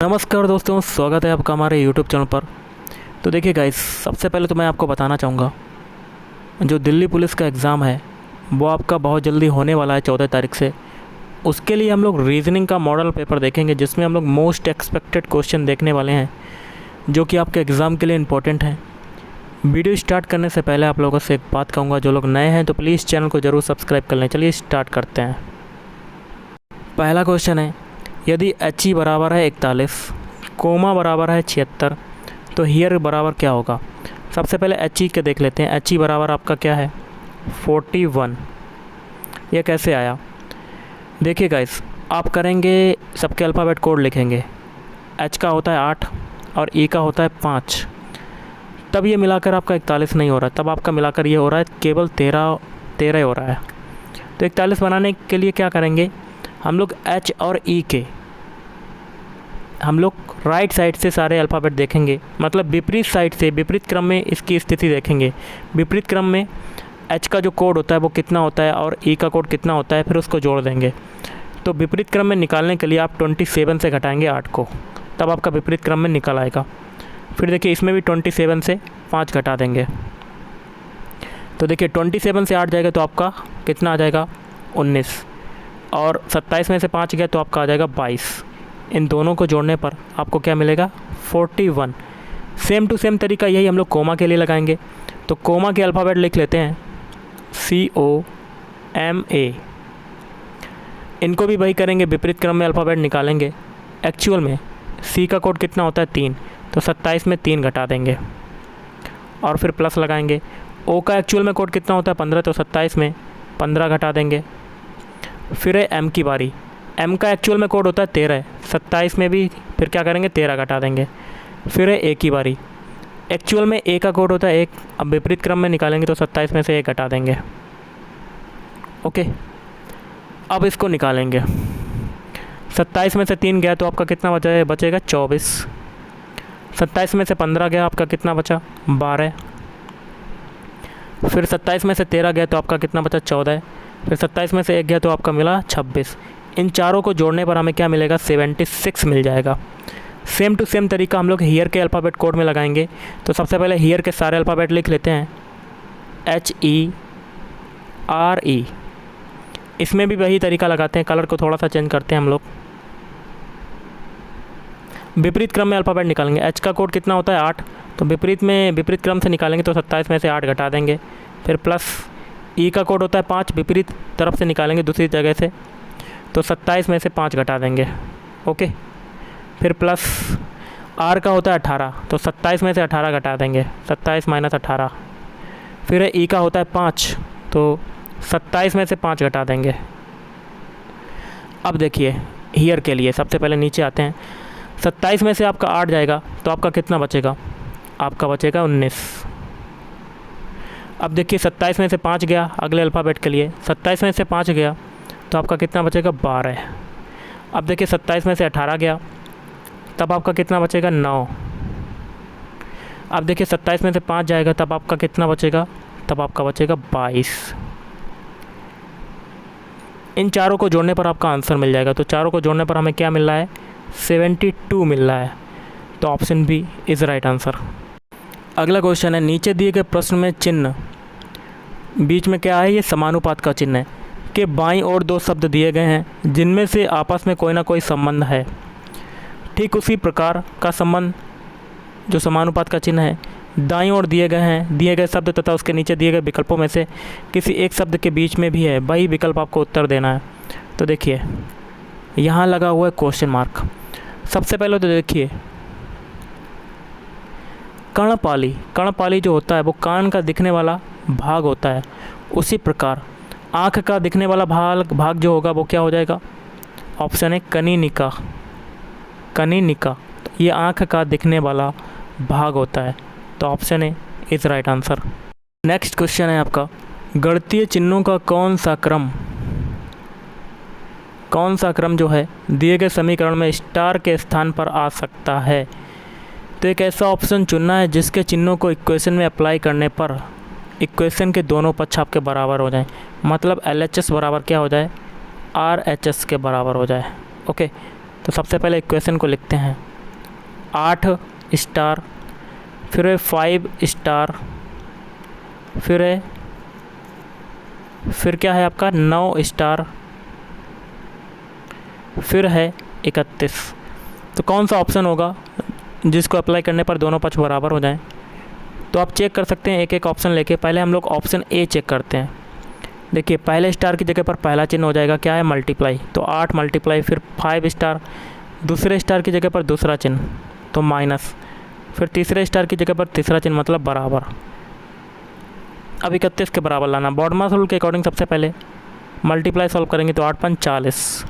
नमस्कार दोस्तों, स्वागत है आपका हमारे YouTube चैनल पर। तो देखिए गाइस, सबसे पहले तो मैं आपको बताना चाहूँगा जो दिल्ली पुलिस का एग्ज़ाम है वो आपका बहुत जल्दी होने वाला है 14 तारीख से। उसके लिए हम लोग रीजनिंग का मॉडल पेपर देखेंगे जिसमें हम लोग मोस्ट एक्सपेक्टेड क्वेश्चन देखने वाले हैं जो कि आपके एग्ज़ाम के लिए इम्पोर्टेंट हैं। वीडियो स्टार्ट करने से पहले आप लोगों से एक बात कहूँगा, जो लोग नए हैं तो प्लीज़ चैनल को ज़रूर सब्सक्राइब कर लें। चलिए स्टार्ट करते हैं। पहला क्वेश्चन है, यदि एच ई बराबर है 41, कोमा बराबर है 76, तो हियर बराबर क्या होगा। सबसे पहले एच ई के देख लेते हैं। एच ई बराबर आपका क्या है 41। यह कैसे आया, देखिए गाइस, आप करेंगे सबके अल्फ़ाबेट कोड लिखेंगे। एच का होता है 8 और ई का होता है 5, तब ये मिलाकर आपका 41 नहीं हो रहा है, तब आपका मिलाकर ये हो रहा है केवल 13 हो रहा है। तो 41 बनाने के लिए क्या करेंगे हम लोग, एच और ई के हम लोग राइट साइड से सारे अल्फ़ाबेट देखेंगे, मतलब विपरीत साइड से, विपरीत क्रम में इसकी स्थिति देखेंगे। विपरीत क्रम में एच का जो कोड होता है वो कितना होता है और ई का कोड कितना होता है, फिर उसको जोड़ देंगे। तो विपरीत क्रम में निकालने के लिए आप 27 से घटाएंगे 8 को, तब आपका विपरीत क्रम में निकल आएगा। फिर देखिए इसमें भी 27 से 5 घटा देंगे, तो देखिए 27 से 8 जाएगा तो आपका कितना आ जाएगा 19, और 27 में से 5 गया तो आपका आ जाएगा 22। इन दोनों को जोड़ने पर आपको क्या मिलेगा 41। सेम टू सेम तरीका यही हम लोग कोमा के लिए लगाएंगे। तो कोमा के अल्फ़ाबेट लिख लेते हैं COMA। इनको भी वही करेंगे, विपरीत क्रम में अल्फ़ाबेट निकालेंगे। एक्चुअल में सी का कोड कितना होता है 3, तो 27 में 3 घटा देंगे और फिर प्लस लगाएंगे। ओ का एक्चुअल में कोड कितना होता है 15, तो 27 में 15 घटा देंगे। फिर है एम की बारी। एम का एक्चुअल में कोड होता है 13, 27 में भी फिर क्या करेंगे 13 घटा देंगे। फिर है ए की बारी। एक्चुअल में ए का कोड होता है 1, अब विपरीत क्रम में निकालेंगे तो 27 में से 1 घटा देंगे। ओके, अब इसको निकालेंगे। 27 में से 3 गया तो आपका कितना बचेगा 24। 27 में से 15 गया, आपका कितना बचा 12। फिर 27 में से 13 गया तो आपका कितना बचा 14। फिर 27 में से 1 गया तो आपका मिला 26। इन चारों को जोड़ने पर हमें क्या मिलेगा 76 मिल जाएगा। सेम टू सेम तरीका हम लोग हियर के अल्फ़ाबेट कोड में लगाएंगे। तो सबसे पहले हियर के सारे अल्फ़ाबेट लिख लेते हैं, HERE। इसमें भी वही तरीका लगाते हैं, कलर को थोड़ा सा चेंज करते हैं हम लोग। विपरीत क्रम में अल्फ़ाबेट निकालेंगे। एच का कोड कितना होता है 8, तो विपरीत क्रम से निकालेंगे तो 27 में से 8 घटा देंगे। फिर प्लस ई का कोड होता है 5, विपरीत तरफ से निकालेंगे दूसरी जगह से, तो 27 में से 5 घटा देंगे। ओके, फिर प्लस आर का होता है 18, तो 27 में से 18 घटा देंगे, 27 माइनस 18। फिर ई का होता है 5, तो 27 में से 5 घटा देंगे। अब देखिए हियर के लिए सबसे पहले नीचे आते हैं। 27 में से आपका 8 जाएगा तो आपका कितना बचेगा, आपका बचेगा 19। अब देखिए 27 में से 5 गया अगले अल्फ़ाबेट के लिए, 27 में से 5 गया तो आपका कितना बचेगा 12। अब देखिए 27 में से 18 गया तब आपका कितना बचेगा 9। अब देखिए 27 में से 5 जाएगा तब आपका कितना बचेगा, तब आपका बचेगा 22। इन चारों को जोड़ने पर आपका आंसर मिल जाएगा। तो चारों को जोड़ने पर हमें क्या मिल रहा है 72 मिल रहा है। तो option B is right answer. अगला क्वेश्चन है, नीचे दिए गए प्रश्न में चिन्ह बीच में क्या है, ये समानुपात का चिन्ह है कि बाईं ओर 2 शब्द दिए गए हैं जिनमें से आपस में कोई ना कोई संबंध है। ठीक उसी प्रकार का संबंध जो समानुपात का चिन्ह है दाईं ओर दिए गए शब्द तथा उसके नीचे दिए गए विकल्पों में से किसी एक शब्द के बीच में भी है, वही विकल्प आपको उत्तर देना है। तो देखिए यहाँ लगा हुआ है क्वेश्चन मार्क। सबसे पहले तो देखिए कर्णपाली जो होता है वो कान का दिखने वाला भाग होता है। उसी प्रकार आँख का दिखने वाला भाग जो होगा वो क्या हो जाएगा, ऑप्शन है कनीनिका। तो ये आँख का दिखने वाला भाग होता है, तो option A is right answer. Next question है आपका, गणितीय चिन्हों का कौन सा क्रम जो है दिए गए समीकरण में स्टार के स्थान पर आ सकता है। तो एक ऐसा ऑप्शन चुनना है जिसके चिन्हों को इक्वेशन में अप्लाई करने पर इक्वेशन के दोनों पक्ष आपके बराबर हो जाएं, मतलब LHS बराबर क्या हो जाए RHS के बराबर हो जाए। ओके, तो सबसे पहले इक्वेशन को लिखते हैं। 8 स्टार, फिर है 5 स्टार, फिर क्या है आपका 9 स्टार, फिर है 31। तो कौन सा ऑप्शन होगा जिसको अप्लाई करने पर दोनों पक्ष बराबर हो जाएं? तो आप चेक कर सकते हैं एक एक ऑप्शन लेके। पहले हम लोग ऑप्शन ए चेक करते हैं। देखिए पहले स्टार की जगह पर पहला चिन्ह हो जाएगा, क्या है, मल्टीप्लाई, तो 8 मल्टीप्लाई, फिर 5 स्टार, दूसरे स्टार की जगह पर दूसरा चिन्ह तो माइनस, फिर तीसरे स्टार की जगह पर तीसरा चिन्ह मतलब बराबर। अब 31 के बराबर लाना। बॉडमास रूल के अकॉर्डिंग सबसे पहले मल्टीप्लाई सॉल्व करेंगे तो 8 पंच 40,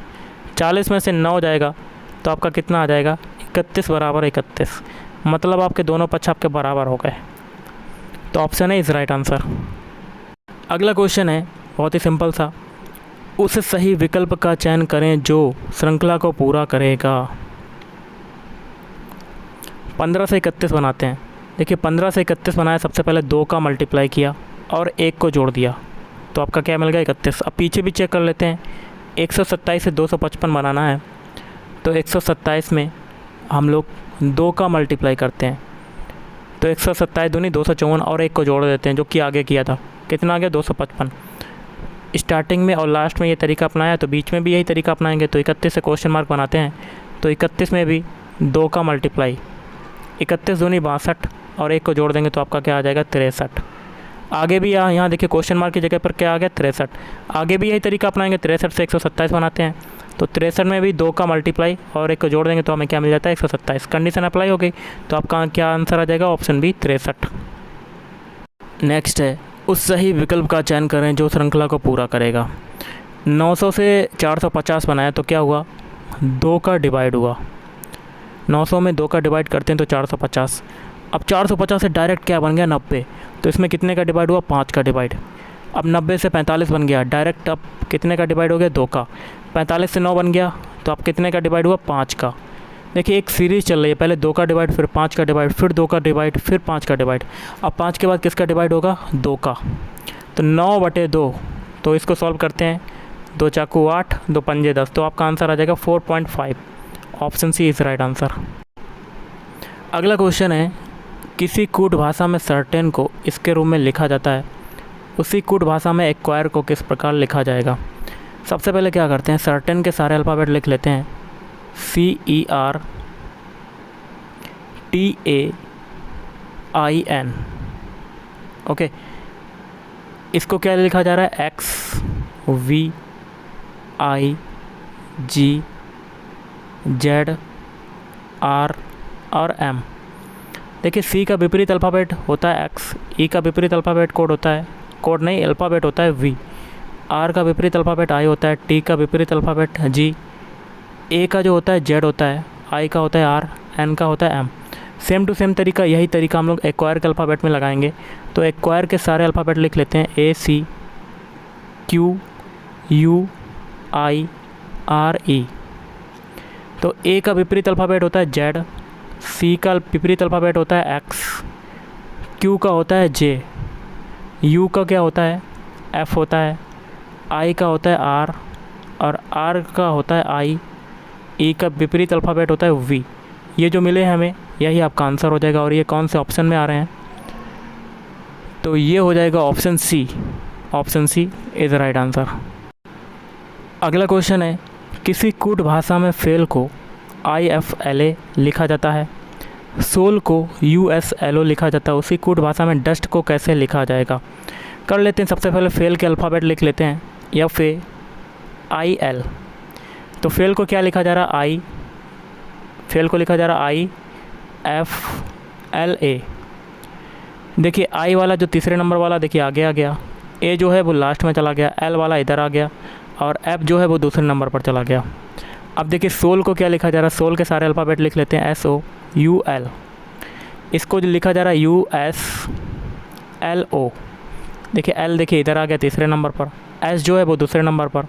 40 में से 9 जाएगा तो आपका कितना आ जाएगा, 31 बराबर 31, मतलब आपके दोनों पक्ष आपके बराबर हो गए। तो option A is right answer. अगला क्वेश्चन है बहुत ही सिंपल सा, उस सही विकल्प का चयन करें जो श्रृंखला को पूरा करेगा। 15 से 31 बनाते हैं। देखिए 15 से 31 बनाया, सबसे पहले 2 का मल्टीप्लाई किया और 1 को जोड़ दिया तो आपका क्या मिल गया, 31। अब पीछे भी चेक कर लेते हैं। 127 से 255 बनाना है तो 127 में हम लोग 2 का मल्टीप्लाई करते हैं तो 127 दूनी 254 और 1 को जोड़ देते हैं जो कि आगे किया था, कितना आ गया 255। स्टार्टिंग में और लास्ट में ये तरीका अपनाया तो बीच में भी यही तरीका अपनाएंगे। तो 31 से क्वेश्चन मार्क बनाते हैं तो 31 में भी 2 का मल्टीप्लाई, 31 दूनी 62 और 1 को जोड़ देंगे तो आपका क्या आ जाएगा 63। आगे भी यहाँ देखिए क्वेश्चन मार्क की जगह पर क्या आ गया 63। आगे भी यही तरीका अपनाएंगे, 63 से 127 बनाते हैं तो 63 में भी 2 का मल्टीप्लाई और 1 को जोड़ देंगे तो हमें क्या मिल जाता है 127। कंडीशन अप्लाई हो गई तो आपका क्या आंसर आ जाएगा, ऑप्शन बी 63। नेक्स्ट है, उस सही विकल्प का चयन करें जो श्रृंखला को पूरा करेगा। 900 से 450 बनाया तो क्या हुआ, 2 का डिवाइड हुआ। 900 में 2 का डिवाइड करते हैं तो 450। अब 450 से डायरेक्ट क्या बन गया 90, तो इसमें कितने का डिवाइड हुआ, 5 का डिवाइड। अब 90 से 45 बन गया, डायरेक्ट अब कितने का डिवाइड हो गया, 2 का। 45 से 9 बन गया तो अब कितने का डिवाइड हुआ, 5 का। देखिए एक सीरीज़ चल रही है, पहले 2 का डिवाइड, फिर 5 का डिवाइड, फिर 2 का डिवाइड, फिर 5 का डिवाइड। अब 5 के बाद किसका डिवाइड होगा, 2 का। तो 9/2, तो इसको सॉल्व करते हैं। 2 चाकू 8, 2 पंजे 10, तो आपका आंसर आ जाएगा 4.5। Option C is right answer. अगला क्वेश्चन है, किसी कूट भाषा में सर्टेन को इसके रूप में लिखा जाता है, उसी कूट भाषा में एक्वायर को किस प्रकार लिखा जाएगा। सबसे पहले क्या करते हैं, सर्टेन के सारे अल्फ़ाबेट लिख लेते हैं। CERTAIN, okay. इसको क्या लिखा जा रहा है, XVIGZR और M। देखिए C का विपरीत अल्फ़ाबेट होता है X, E का विपरीत अल्फ़ाबेट कोड होता है, कोड नहीं अल्फ़ाबेट होता है V, R का विपरीत अल्फ़ाबेट I होता है, T का विपरीत अल्फ़ाबेट G, A का जो होता है Z होता है, I का होता है R, N का होता है M। सेम टू सेम तरीका, यही तरीका हम लोग एक्वायर के अल्फ़ाबेट में लगाएंगे। तो एक्वायर के सारे अल्फ़ाबेट लिख लेते हैं, ACQUIRE। तो A का विपरीत अल्फ़ाबेट होता है Z, C का विपरीत अल्फ़ाबेट होता है X, Q का होता है J, U का क्या होता है F होता है, I का होता है R और R का होता है I, E का विपरीत अल्फ़ाबेट होता है V। ये जो मिले हैं हमें, यही आपका आंसर हो जाएगा। और ये कौन से ऑप्शन में आ रहे हैं, तो ये हो जाएगा option C. Option C is right answer. अगला क्वेश्चन है, किसी कूट भाषा में फेल को IFLA लिखा जाता है, सोल को USLO लिखा जाता है, उसी कूट भाषा में डस्ट को कैसे लिखा जाएगा। कर लेते हैं, सबसे पहले फेल के अल्फ़ाबेट लिख लेते हैं, FAIL। तो फेल को क्या लिखा जा रहा है, I, फेल को लिखा जा रहा है IFLA। देखिए I वाला जो तीसरे नंबर वाला देखिए आगे आ गया, A जो है वो लास्ट में चला गया, L वाला इधर आ गया और F जो है वो दूसरे नंबर पर चला गया। अब देखिए सोल को क्या लिखा जा रहा है, सोल के सारे अल्फ़ाबेट लिख लेते हैं, SOUL। इसको जो लिखा जा रहा है USLO। देखिए L देखिए इधर आ गया तीसरे नंबर पर, S जो है वो दूसरे नंबर पर,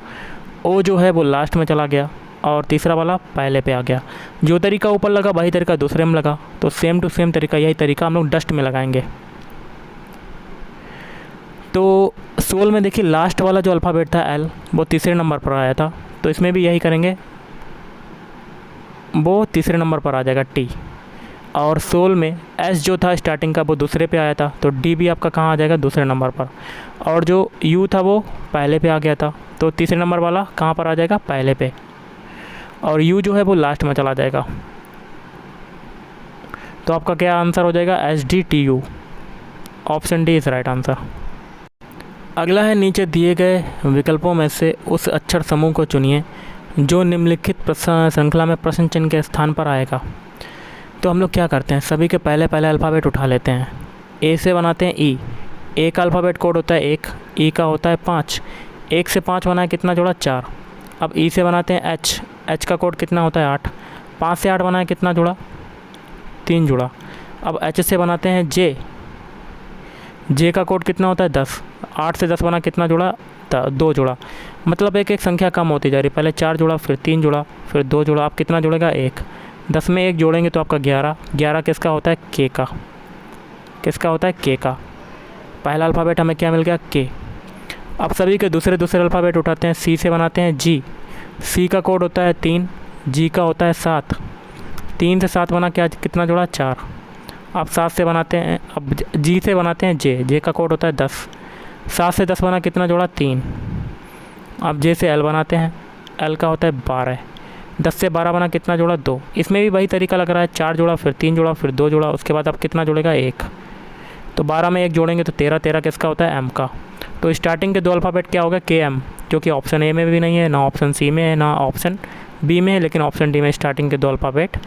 O जो है वो लास्ट में चला गया और तीसरा वाला पहले पे आ गया। जो तरीका ऊपर लगा वही तरीका दूसरे में लगा, तो सेम टू सेम तरीका, यही तरीका हम लोग डस्ट में लगाएंगे। तो सोल में देखिए लास्ट वाला जो अल्फ़ाबेट था L, वो तीसरे नंबर पर आया था, तो इसमें भी यही करेंगे, वो तीसरे नंबर पर आ जाएगा T। और सोल में एस जो था स्टार्टिंग का वो दूसरे पे आया था, तो डी भी आपका कहाँ आ जाएगा, दूसरे नंबर पर। और जो यू था वो पहले पे आ गया था, तो तीसरे नंबर वाला कहाँ पर आ जाएगा, पहले पे। और यू जो है वो लास्ट में चला जाएगा। तो आपका क्या आंसर हो जाएगा, S D T U. Option D is right answer. अगला है, नीचे दिए गए विकल्पों में से उस अक्षर समूह को चुनिए जो निम्नलिखित श्रृंखला में प्रश्न चिन्ह के स्थान पर आएगा। तो हम लोग क्या करते हैं, सभी के पहले पहले अल्फ़ाबेट उठा लेते हैं। ए से बनाते हैं ई। ए का अल्फ़ाबेट कोड होता है 1, ई का होता है 5। 1 से 5 बना है कितना जोड़ा, 4। अब ई से बनाते हैं एच। एच का कोड कितना होता है 8। 5 से 8 बना है कितना जोड़ा, 3 जोड़ा। अब एच से बनाते हैं जे। जे का कोड कितना होता है 10। 8 से 10 बना कितना जोड़ा, 2 जोड़ा। मतलब एक एक संख्या कम होती जा रही, पहले 4 जोड़ा, फिर 3 जोड़ा, फिर 2 जोड़ा। आप कितना जोड़ेगा, 1। 10 में 1 जोड़ेंगे तो आपका 11। 11 किसका होता है, के का। किसका होता है, के का। पहला अल्फ़ाबेट हमें क्या मिल गया, के। अब सभी के दूसरे दूसरे अल्फ़ाबेट उठाते हैं। सी से बनाते हैं जी। सी का कोड होता है 3, जी का होता है 7। 3 से 7 बना क्या, कितना जोड़ा, 4। अब 7 से बनाते हैं, अब जी से बनाते हैं जे। जे का कोड होता है 10। 7 से 10 बना कितना जोड़ा, 3। अब जे से एल बनाते हैं। एल का होता है 12। 10 से 12 बना कितना जोड़ा, 2। इसमें भी वही तरीका लग रहा है, 4 जोड़ा, फिर 3 जोड़ा, फिर 2 जोड़ा। उसके बाद अब कितना जोड़ेगा, 1। तो 12 में 1 जोड़ेंगे तो 13। 13 किसका होता है, एम का। तो स्टार्टिंग के 2 अल्फ़ाबेट क्या होगा, के एम, जो कि ऑप्शन ए में भी नहीं है, ना ऑप्शन सी में है, ना ऑप्शन बी में है, लेकिन ऑप्शन डी में स्टार्टिंग के 2 अल्फ़ाबेट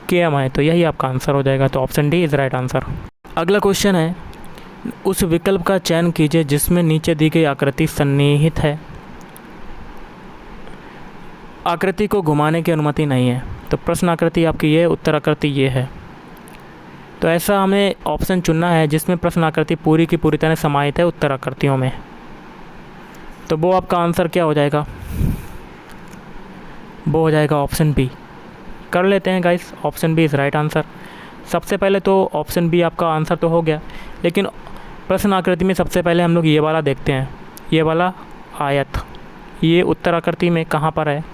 के एम है। तो यही आपका आंसर हो जाएगा। तो option D is right answer. अगला क्वेश्चन है, उस विकल्प का चयन कीजिए जिसमें नीचे दी गई आकृति सन्निहित है। आकृति को घुमाने की अनुमति नहीं है। तो प्रश्न आकृति आपकी ये, उत्तर आकृति ये है। तो ऐसा हमें ऑप्शन चुनना है जिसमें प्रश्न आकृति पूरी की पूरी तरह समाहित है उत्तर आकृतियों में। तो वो आपका आंसर क्या हो जाएगा, वो हो जाएगा ऑप्शन बी। कर लेते हैं guys, option B is right answer. सबसे पहले तो ऑप्शन बी आपका आंसर तो हो गया, लेकिन प्रश्न आकृति में सबसे पहले हम लोग ये वाला देखते हैं। ये वाला आयत, ये उत्तर आकृति में कहाँ पर है,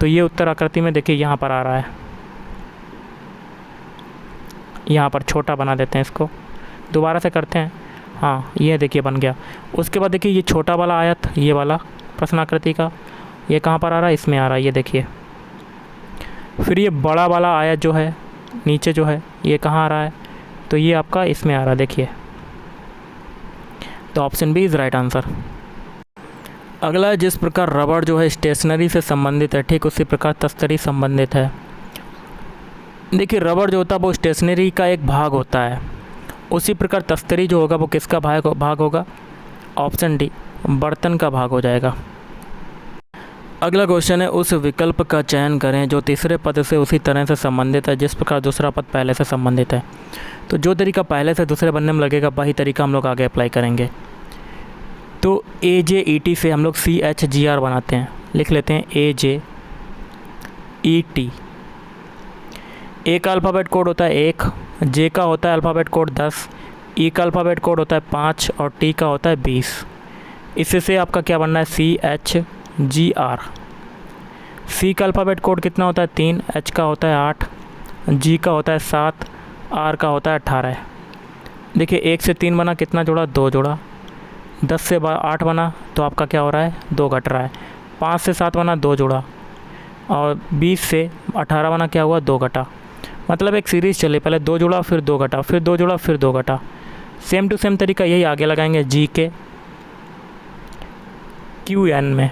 तो ये उत्तर आकृति में देखिए यहाँ पर आ रहा है। यहाँ पर छोटा बना देते हैं इसको, दोबारा से करते हैं। हाँ, ये देखिए बन गया। उसके बाद देखिए ये छोटा वाला आयत, ये वाला प्रश्न आकृति का, ये कहाँ पर आ रहा है, इसमें आ रहा है, ये देखिए। फिर ये बड़ा वाला आयत जो है नीचे जो है, ये कहाँ आ रहा है, तो ये आपका इसमें आ रहा है, देखिए। तो option B is right answer. अगला, जिस प्रकार रबड़ जो है स्टेशनरी से संबंधित है, ठीक उसी प्रकार तस्तरी संबंधित है। देखिए, रबड़ जो होता है वो स्टेशनरी का एक भाग होता है, उसी प्रकार तस्तरी जो होगा वो किसका भाग होगा, ऑप्शन डी, बर्तन का भाग हो जाएगा। अगला क्वेश्चन है, उस विकल्प का चयन करें जो तीसरे पद से उसी तरह से संबंधित है जिस प्रकार दूसरा पद पहले से संबंधित है। तो जो तरीका पहले से दूसरे बनने में लगेगा वही तरीका हम लोग आगे अप्लाई करेंगे। तो ए जे ई टी से हम लोग सी एच जी आर बनाते हैं, लिख लेते हैं ए जे ई टी। ए का अल्फ़ाबेट कोड होता है 1, जे का होता है अल्फ़ाबेट कोड 10, ई का अल्फ़ाबेट कोड होता है 5 और टी का होता है 20। इससे से आपका क्या बनना है, सी एच जी आर। सी का अल्फ़ाबेट कोड कितना होता है 3, एच का होता है 8, जी का होता है 7, आर का होता है 18। देखिए 1 से 3 बना कितना जोड़ा, 2 जोड़ा। 10 से 8 बना तो आपका क्या हो रहा है, 2 घट रहा है। 5 से 7 बना 2 जोड़ा, और 20 से 18 बना क्या हुआ, 2 घटा। मतलब एक सीरीज़ चली, पहले 2 जोड़ा, फिर 2 घटा, फिर 2 जोड़ा, फिर 2 घटा। सेम टू सेम तरीका यही आगे लगाएंगे जी के क्यू एन में।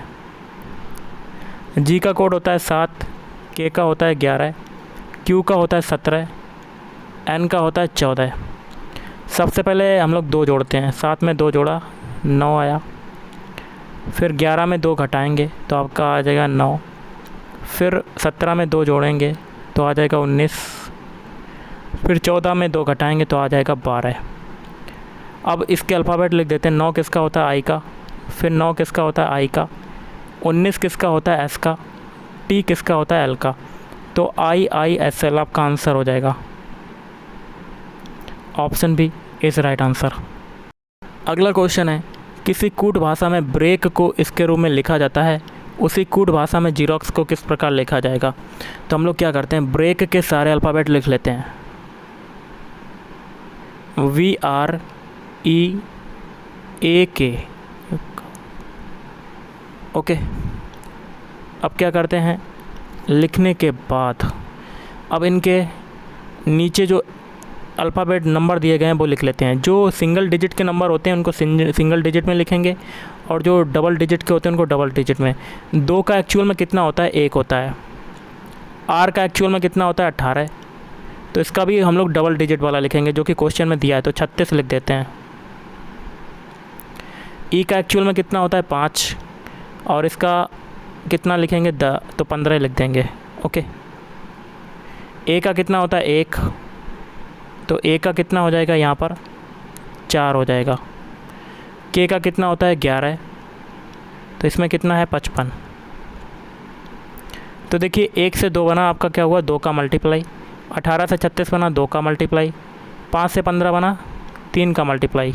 जी का कोड होता है 7, के का होता है 11, क्यू का होता है 17, एन का होता है 14। सबसे पहले हम लोग 2 जोड़ते हैं, 7 में 2 जोड़ा 9 आया, फिर 11 में 2 घटाएंगे तो आपका आ जाएगा 9, फिर 17 में 2 जोड़ेंगे तो आ जाएगा 19, फिर 14 में 2 घटाएंगे तो आ जाएगा 12। अब इसके अल्फ़ाबेट लिख देते हैं। 9 किसका होता है, आई का, फिर 9 किसका होता है, आई का, 19 किसका होता है, एस का, टी किसका होता है, एल का। तो आई आई एस एल आपका आंसर हो जाएगा। Option B is right answer. अगला क्वेश्चन है, किसी कूट भाषा में ब्रेक को इसके रूप में लिखा जाता है, उसी कूट भाषा में जीरोक्स को किस प्रकार लिखा जाएगा। तो हम लोग क्या करते हैं, ब्रेक के सारे अल्फ़ाबेट लिख लेते हैं। VREAK। ओके, अब क्या करते हैं, लिखने के बाद अब इनके नीचे जो अल्फ़ाबेट नंबर दिए गए हैं वो लिख लेते हैं। जो सिंगल डिजिट के नंबर होते हैं उनको सिंगल डिजिट में लिखेंगे, और जो डबल डिजिट के होते हैं उनको डबल डिजिट में। 2 का एक्चुअल में कितना होता है, 1 होता है। R का एक्चुअल में कितना होता है, 18। तो इसका भी हम लोग डबल डिजिट वाला लिखेंगे जो कि क्वेश्चन में दिया है, तो 36 लिख देते हैं। E का एक्चुअल में कितना होता है, 5, और इसका कितना लिखेंगे, तो 15 लिख देंगे। ओके, A का कितना होता है, 1, तो A का कितना हो जाएगा, यहाँ पर 4 हो जाएगा। K का कितना होता है, 11, तो इसमें कितना है, 55। तो देखिए 1 से 2 बना आपका क्या हुआ, 2 का मल्टीप्लाई। 18 से 36 बना, 2 का मल्टीप्लाई। 5 से 15 बना, 3 का मल्टीप्लाई।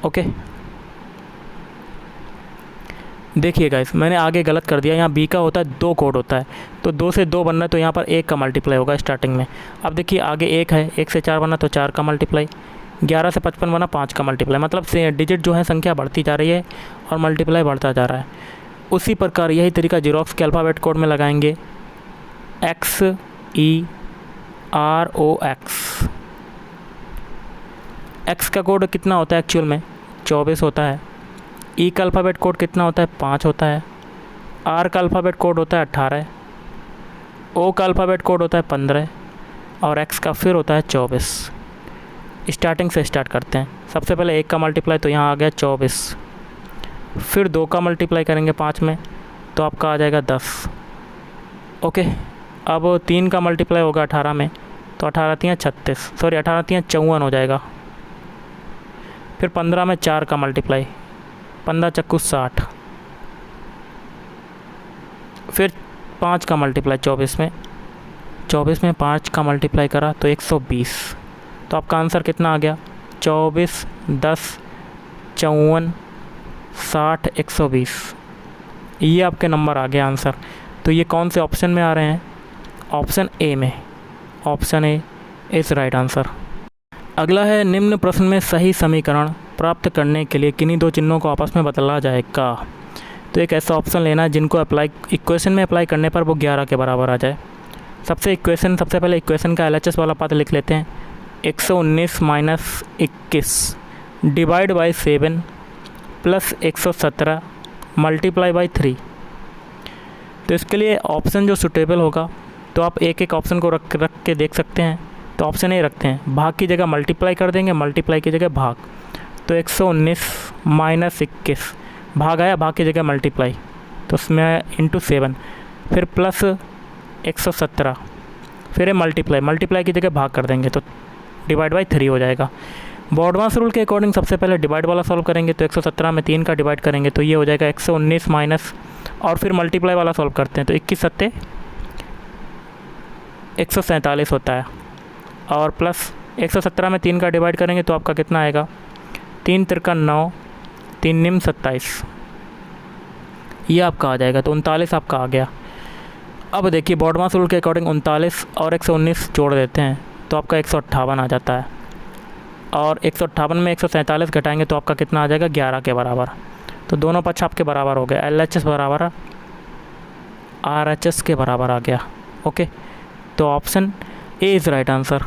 ओके, देखिए गाइस मैंने आगे गलत कर दिया, यहाँ B का होता है 2 कोड होता है, तो 2 से 2 बनना है तो यहाँ पर 1 का मल्टीप्लाई होगा स्टार्टिंग में। अब देखिए आगे 1 है, 1 से 4 बना तो 4 का मल्टीप्लाई। 11 से 55 बना, 5 का मल्टीप्लाई। मतलब से डिजिट जो है संख्या बढ़ती जा रही है और मल्टीप्लाई बढ़ता जा रहा है। उसी प्रकार यही तरीका जीरोक्स के अल्फ़ाबेट कोड में लगाएंगे। XEROX, X का कोड कितना होता है एक्चुअल में, 24 होता है। E का अल्फ़ाबेट कोड कितना होता है, 5 होता है। R का अल्फ़ाबेट कोड होता है 18। O का अल्फ़ाबेट कोड होता है 15, और X का फिर होता है 24। स्टार्टिंग से स्टार्ट करते हैं। सबसे पहले 1 का मल्टीप्लाई, तो यहाँ आ गया 24। फिर 2 का मल्टीप्लाई करेंगे 5 में, तो आपका आ जाएगा 10। ओके, अब 3 का मल्टीप्लाई होगा 18 में, तो 18 3 36, सॉरी 18 3 54 हो जाएगा। फिर 15 में 4 का मल्टीप्लाई, 15 चक्कू 60। फिर 5 का मल्टीप्लाई 24 में, 24 में 5 का मल्टीप्लाई करा तो 120। तो आपका आंसर कितना आ गया, 24 10 54 60 120। ये आपके नंबर आ गए आंसर। तो ये कौन से ऑप्शन में आ रहे हैं, ऑप्शन ए में। Option A is right answer. अगला है, निम्न प्रश्न में सही समीकरण प्राप्त करने के लिए किन्हीं 2 चिन्हों को आपस में बदला जाएगा। तो एक ऐसा ऑप्शन लेना है जिनको इक्वेशन में अप्लाई करने पर वो 11 के बराबर आ जाए। सबसे पहले इक्वेशन का LHS वाला पद लिख लेते हैं। 119 minus 21 divide by 7 plus 117 multiply by 3। तो इसके लिए ऑप्शन जो सूटेबल होगा, तो आप एक एक ऑप्शन को रख के देख सकते हैं। तो ऑप्शन ए रखते हैं, भाग की जगह मल्टीप्लाई कर देंगे, मल्टीप्लाई की जगह भाग। तो 119 माइनस 21, भाग आया, भाग की जगह मल्टीप्लाई, तो उसमें इंटू 7, फिर प्लस 117, फिर मल्टीप्लाई की जगह भाग कर देंगे, तो डिवाइड बाई 3 हो जाएगा। बॉडवांस रूल के अकॉर्डिंग सबसे पहले डिवाइड वाला सॉल्व करेंगे, तो 117 में 3 का डिवाइड करेंगे, तो ये हो जाएगा 119 माइनस, और फिर मल्टीप्लाई वाला सॉल्व करते हैं, तो 21 सत्ते 147 होता है, और प्लस 117 में 3 का डिवाइड करेंगे तो आपका कितना आएगा, 3 तिरका 9, 3 निम 27, ये आपका आ जाएगा। तो 39 आपका आ गया। अब देखिए बॉडवांस रूल के अकॉर्डिंग 39 और 119 जोड़ देते हैं, तो आपका 158 आ जाता है, और 158 में 147 घटाएंगे तो आपका कितना आ जाएगा, 11 के बराबर। तो दोनों पक्ष आपके बराबर हो गए, LHS बराबर RHS के बराबर आ गया। ओके, तो option A is right answer.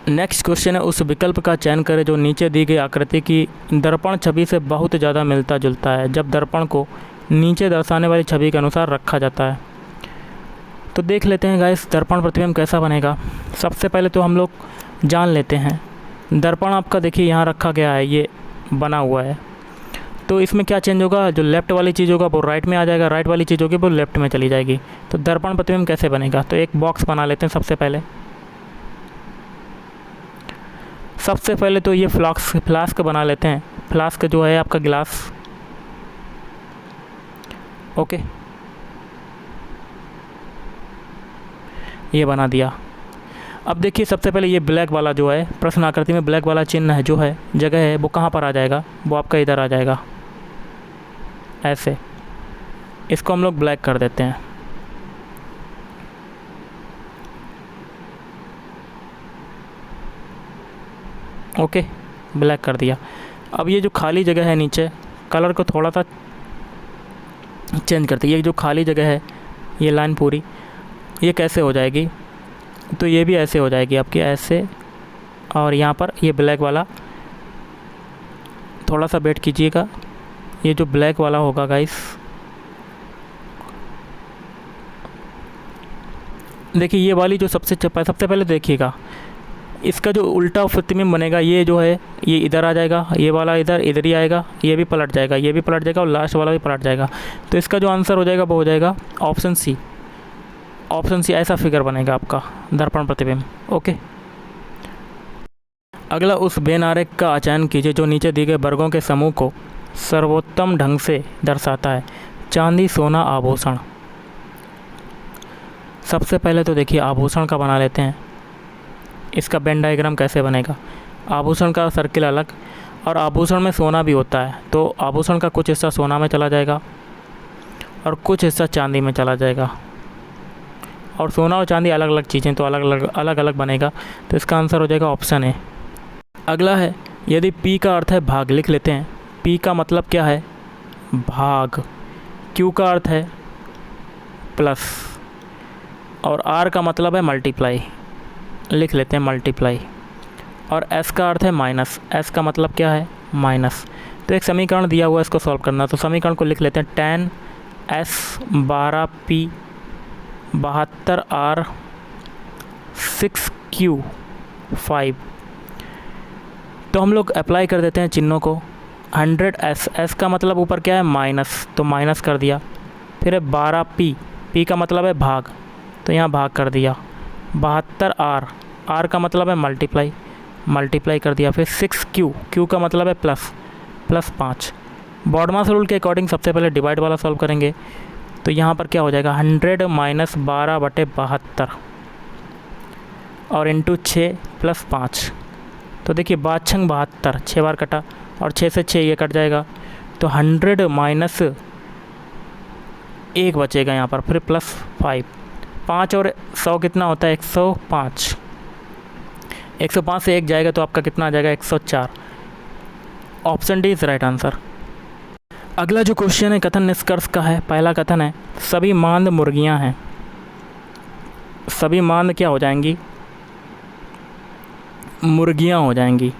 Next question है, उस विकल्प का चयन करें जो नीचे दी गई आकृति की दर्पण छवि से बहुत ज़्यादा मिलता जुलता है जब दर्पण को नीचे दर्शाने वाली छवि के अनुसार रखा जाता है। तो देख लेते हैं गाइस दर्पण प्रतिबिंब कैसा बनेगा। सबसे पहले तो हम लोग जान लेते हैं, दर्पण आपका देखिए यहाँ रखा गया है, ये बना हुआ है, तो इसमें क्या चेंज होगा, जो लेफ़्ट वाली चीज़ होगा वो राइट में आ जाएगा, राइट वाली चीज़ होगी वो लेफ़्ट में चली जाएगी। तो दर्पण प्रतिबिंब कैसे बनेगा, तो एक बॉक्स बना लेते हैं। सबसे पहले तो ये फ्लास्क बना लेते हैं। फ्लास्क जो है आपका गिलास, ओके, ये बना दिया। अब देखिए सबसे पहले ये ब्लैक वाला जो है प्रश्न आकृति में ब्लैक वाला चिन्ह है जो है जगह है वो कहाँ पर आ जाएगा, वो आपका इधर आ जाएगा ऐसे। इसको हम लोग ब्लैक कर देते हैं। ओके, ब्लैक कर दिया। अब ये जो खाली जगह है नीचे, कलर को थोड़ा सा चेंज करते, ये जो खाली जगह है ये लाइन पूरी, ये कैसे हो जाएगी, तो ये भी ऐसे हो जाएगी आपकी, ऐसे। और यहाँ पर ये ब्लैक वाला थोड़ा सा वेट कीजिएगा, ये जो ब्लैक वाला होगा गाइस, देखिए ये वाली जो सबसे पहले देखिएगा, इसका जो उल्टा प्रतिबिंब बनेगा, ये जो है ये इधर आ जाएगा, ये वाला इधर ही आएगा, ये भी पलट जाएगा, ये भी पलट जाएगा और लास्ट वाला भी पलट जाएगा। तो इसका जो आंसर हो जाएगा वो हो जाएगा ऑप्शन सी। ऑप्शन सी, ऐसा फिगर बनेगा आपका दर्पण प्रतिबिंब। ओके, अगला उस वेन आरेख का चयन कीजिए जो नीचे दिए गए वर्गों के समूह को सर्वोत्तम ढंग से दर्शाता है। चांदी, सोना, आभूषण। सबसे पहले तो देखिए आभूषण का बना लेते हैं। इसका वेन डायग्राम कैसे बनेगा, आभूषण का सर्किल अलग, और आभूषण में सोना भी होता है, तो आभूषण का कुछ हिस्सा सोना में चला जाएगा और कुछ हिस्सा चांदी में चला जाएगा। और सोना और चांदी अलग अलग चीज़ें, तो अलग अलग बनेगा। तो इसका आंसर हो जाएगा ऑप्शन ए। अगला है, यदि P का अर्थ है भाग, लिख लेते हैं। P का मतलब क्या है, भाग। Q का अर्थ है प्लस, और R का मतलब है मल्टीप्लाई, लिख लेते हैं मल्टीप्लाई। और S का अर्थ है माइनस, S का मतलब क्या है, माइनस। तो एक समीकरण दिया हुआ है, इसको सॉल्व करना। तो समीकरण को लिख लेते हैं, 10S 12P 72R 6Q 5। तो हम लोग अप्लाई कर देते हैं चिन्हों को। 100S, S का मतलब ऊपर क्या है, माइनस, तो माइनस कर दिया। फिर है 12P, P का मतलब है भाग, तो यहाँ भाग कर दिया। 72R, R का मतलब है मल्टीप्लाई, मल्टीप्लाई कर दिया। फिर 6Q, Q का मतलब है प्लस, प्लस 5। बॉडमास रूल के अकॉर्डिंग सबसे पहले डिवाइड वाला सॉल्व करेंगे। तो यहाँ पर क्या हो जाएगा, 100 माइनस 12/72 और इंटू 6 प्लस 5। तो देखिए 5×6 6 बार कटा, और 6 से 6 ये कट जाएगा। तो 100 माइनस 1 बचेगा यहाँ पर, फिर प्लस 5। 5 और 100 कितना होता है, 105। 105 से 1 जाएगा तो आपका कितना आ जाएगा, 104। Option D is right answer. अगला जो क्वेश्चन है कथन निष्कर्ष का है। पहला कथन है, सभी मांद मुर्गियां हैं। सभी मांद क्या हो जाएंगी, मुर्गियां हो जाएंगी।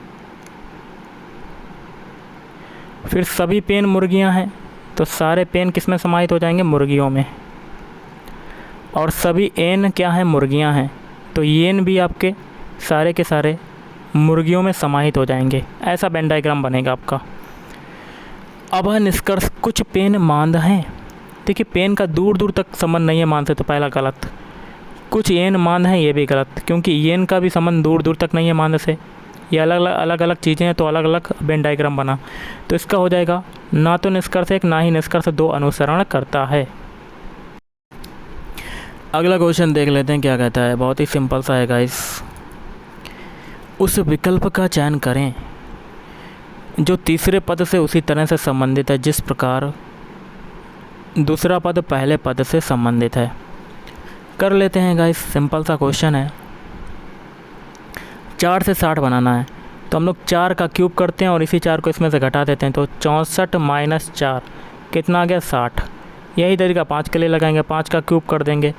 फिर सभी पेन मुर्गियां हैं, तो सारे पेन किस में समाहित हो जाएंगे, मुर्गियों में। और सभी एन क्या है, मुर्गियां हैं, तो येन भी आपके सारे के सारे मुर्गियों में समाहित हो जाएंगे। ऐसा वेन डायग्राम बनेगा आपका। अब है निष्कर्ष, कुछ पेन मांद हैं। देखिए पेन का दूर दूर तक संबंध नहीं है मांद से, तो पहला गलत। कुछ येन मांद हैं, ये भी गलत, क्योंकि येन का भी संबंध दूर दूर तक नहीं है मांद से। ये अलग अलग चीज़ें हैं, तो अलग अलग वेन डायग्राम बना। तो इसका हो जाएगा ना तो निष्कर्ष एक, ना ही निष्कर्ष दो अनुसरण करता है। अगला क्वेश्चन देख लेते हैं क्या कहता है। बहुत ही सिंपल सा है गाइस। उस विकल्प का चयन करें जो तीसरे पद से उसी तरह से संबंधित है जिस प्रकार दूसरा पद पहले पद से संबंधित है। कर लेते हैं गाइस, सिंपल सा क्वेश्चन है। 4 से 60 बनाना है, तो हम लोग 4 का क्यूब करते हैं और इसी 4 को इसमें से घटा देते हैं। तो 64 माइनस 4 कितना आ गया, 60। यही तरीका 5 के लिए लगाएंगे, 5 का क्यूब कर देंगे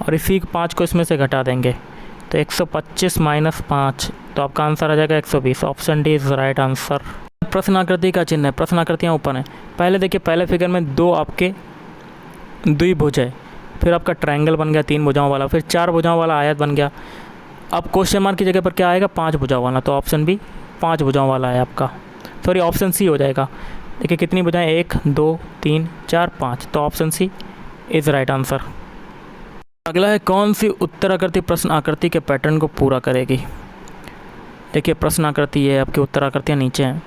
और इसी 5 को इसमें से घटा देंगे। तो 125 माइनस 5, तो आपका आंसर आ जाएगा 120। Option D is right answer. प्रश्न आकृति का चिन्ह है, प्रश्न आकृतियाँ ऊपर हैं। पहले देखिए, पहले फिगर में 2 आपके द्विभुज है, फिर आपका ट्रायंगल बन गया 3 भुजाओं वाला, फिर 4 भुजाओं वाला आयत बन गया। अब क्वेश्चन मार्क की जगह पर क्या आएगा, 5 भुजाओं वाला, तो ऑप्शन बी 5 भुजाओं वाला है आपका। सॉरी, ऑप्शन सी हो जाएगा। देखिए कितनी भुजाएं, 1 2 3 4 5, तो option C is right answer. अगला है, कौन सी उत्तर आकृति प्रश्न आकृति के पैटर्न को पूरा करेगी। देखिए प्रश्न आकृति ये आपकी, उत्तर आकृतियाँ नीचे हैं,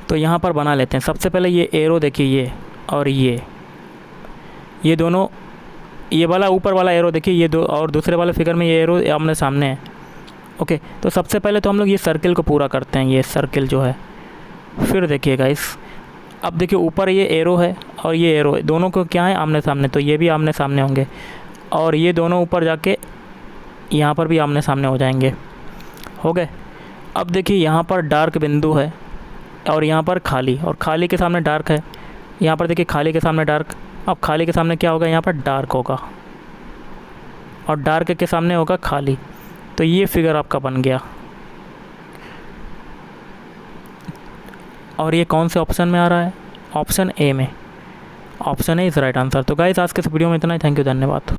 तो यहाँ पर बना लेते हैं। सबसे पहले ये एरो देखिए, ये और ये दोनों, ये वाला ऊपर वाला एरो देखिए, ये दो, और दूसरे वाले फिगर में ये एरो आमने सामने है। ओके, तो सबसे पहले तो हम लोग ये सर्किल को पूरा करते हैं, ये सर्किल जो है। फिर देखिए गाइस, अब देखिए ऊपर ये एरो है और ये एरो, दोनों को क्या है, आमने सामने, तो ये भी आमने सामने होंगे। और ये दोनों ऊपर जाके यहाँ पर भी आमने सामने हो जाएंगे, हो गए। अब देखिए यहाँ पर डार्क बिंदु है और यहाँ पर खाली, और खाली के सामने डार्क है। यहाँ पर देखिए खाली के सामने डार्क, अब खाली के सामने क्या होगा, यहाँ पर डार्क होगा और डार्क के सामने होगा खाली। तो ये फिगर आपका बन गया। और ये कौन से ऑप्शन में आ रहा है, ऑप्शन ए में। Option A is right answer. तो गाइस आज के इस वीडियो में इतना ही। थैंक यू, धन्यवाद।